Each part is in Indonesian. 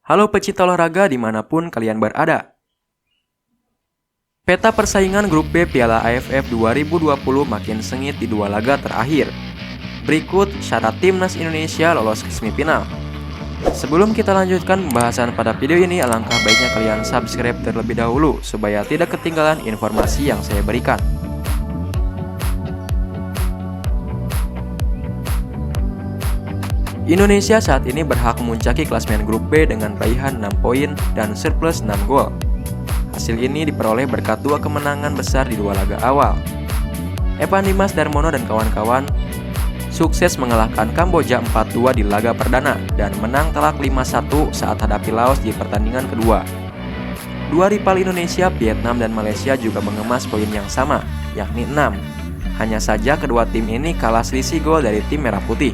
Halo pecinta olahraga dimanapun kalian berada. Peta persaingan grup B Piala AFF 2020 makin sengit di dua laga terakhir. Berikut syarat timnas Indonesia lolos ke semifinal. Sebelum kita lanjutkan pembahasan pada video ini, alangkah baiknya kalian subscribe terlebih dahulu supaya tidak ketinggalan informasi yang saya berikan. Indonesia saat ini berhak memuncaki klasemen grup B dengan raihan 6 poin dan surplus 6 gol. Hasil ini diperoleh berkat dua kemenangan besar di dua laga awal. Evan Dimas Darmono dan kawan-kawan sukses mengalahkan Kamboja 4-2 di laga perdana dan menang telak 5-1 saat hadapi Laos di pertandingan kedua. Dua rival Indonesia, Vietnam dan Malaysia juga mengemas poin yang sama, yakni 6. Hanya saja kedua tim ini kalah selisih gol dari tim Merah Putih.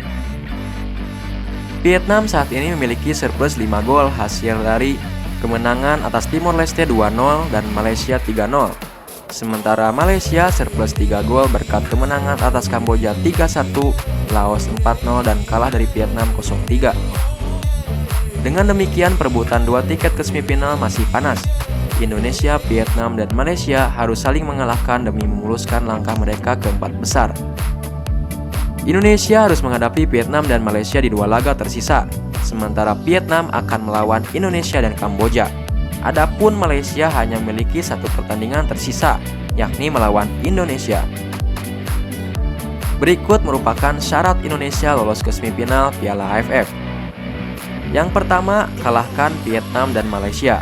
Vietnam saat ini memiliki surplus 5 gol hasil dari kemenangan atas Timor Leste 2-0 dan Malaysia 3-0. Sementara Malaysia surplus 3 gol berkat kemenangan atas Kamboja 3-1, Laos 4-0 dan kalah dari Vietnam 0-3. Dengan demikian perebutan dua tiket ke semifinal masih panas. Indonesia, Vietnam dan Malaysia harus saling mengalahkan demi memuluskan langkah mereka ke empat besar. Indonesia harus menghadapi Vietnam dan Malaysia di dua laga tersisa, sementara Vietnam akan melawan Indonesia dan Kamboja. Adapun Malaysia hanya memiliki satu pertandingan tersisa, yakni melawan Indonesia. Berikut merupakan syarat Indonesia lolos ke semifinal Piala AFF. Yang pertama, kalahkan Vietnam dan Malaysia.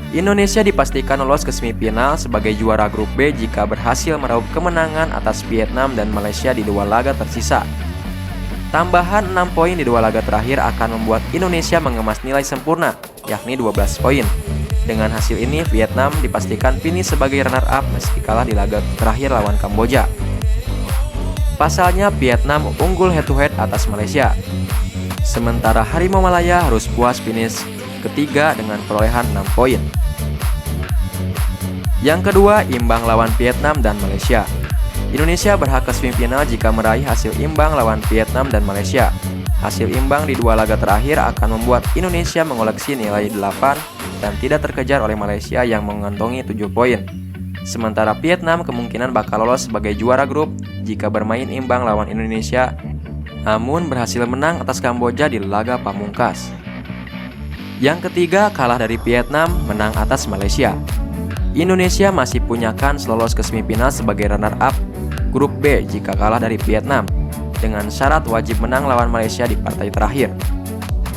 Indonesia dipastikan lolos ke semifinal sebagai juara grup B jika berhasil meraup kemenangan atas Vietnam dan Malaysia di dua laga tersisa. Tambahan 6 poin di dua laga terakhir akan membuat Indonesia mengemas nilai sempurna, yakni 12 poin. Dengan hasil ini, Vietnam dipastikan finish sebagai runner-up meski kalah di laga terakhir lawan Kamboja. Pasalnya, Vietnam unggul head-to-head atas Malaysia. Sementara Harimau Malaya harus puas finish ketiga dengan perolehan 6 poin. Yang kedua, imbang lawan Vietnam dan Malaysia. Indonesia berhak ke semifinal jika meraih hasil imbang lawan Vietnam dan Malaysia. Hasil imbang di dua laga terakhir akan membuat Indonesia mengoleksi nilai 8 dan tidak terkejar oleh Malaysia yang mengantongi 7 poin. Sementara Vietnam kemungkinan bakal lolos sebagai juara grup jika bermain imbang lawan Indonesia, namun berhasil menang atas Kamboja di laga pamungkas. Yang ketiga, kalah dari Vietnam, menang atas Malaysia. Indonesia masih punya kans lolos ke semifinal sebagai runner-up grup B jika kalah dari Vietnam, dengan syarat wajib menang lawan Malaysia di partai terakhir.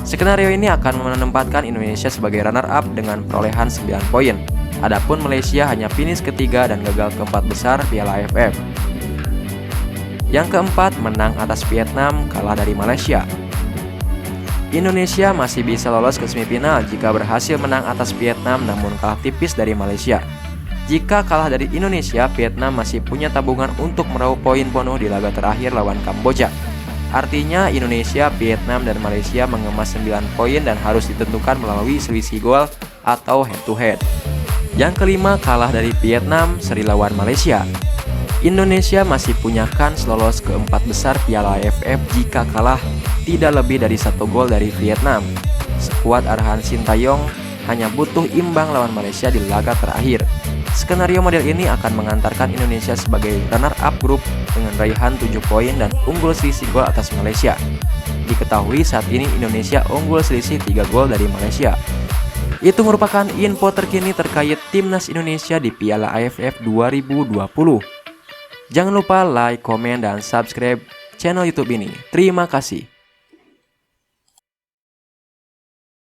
Skenario ini akan menempatkan Indonesia sebagai runner-up dengan perolehan 9 poin. Adapun Malaysia hanya finish ketiga dan gagal keempat besar Piala AFF. Yang keempat, menang atas Vietnam, kalah dari Malaysia. Indonesia masih bisa lolos ke semifinal jika berhasil menang atas Vietnam namun kalah tipis dari Malaysia. Jika kalah dari Indonesia, Vietnam masih punya tabungan untuk meraup poin penuh di laga terakhir lawan Kamboja. Artinya Indonesia, Vietnam, dan Malaysia mengemas 9 poin dan harus ditentukan melalui selisih gol atau head to head. Yang kelima, kalah dari Vietnam seri lawan Malaysia. Indonesia masih punya kans lolos ke empat besar Piala AFF jika kalah tidak lebih dari 1 gol dari Vietnam. Skuad arahan Sintayong hanya butuh imbang lawan Malaysia di laga terakhir. Skenario model ini akan mengantarkan Indonesia sebagai runner-up grup dengan raihan 7 poin dan unggul selisih gol atas Malaysia. Diketahui saat ini Indonesia unggul selisih 3 gol dari Malaysia. Itu merupakan info terkini terkait timnas Indonesia di Piala AFF 2020. Jangan lupa like, komen, dan subscribe channel YouTube ini. Terima kasih.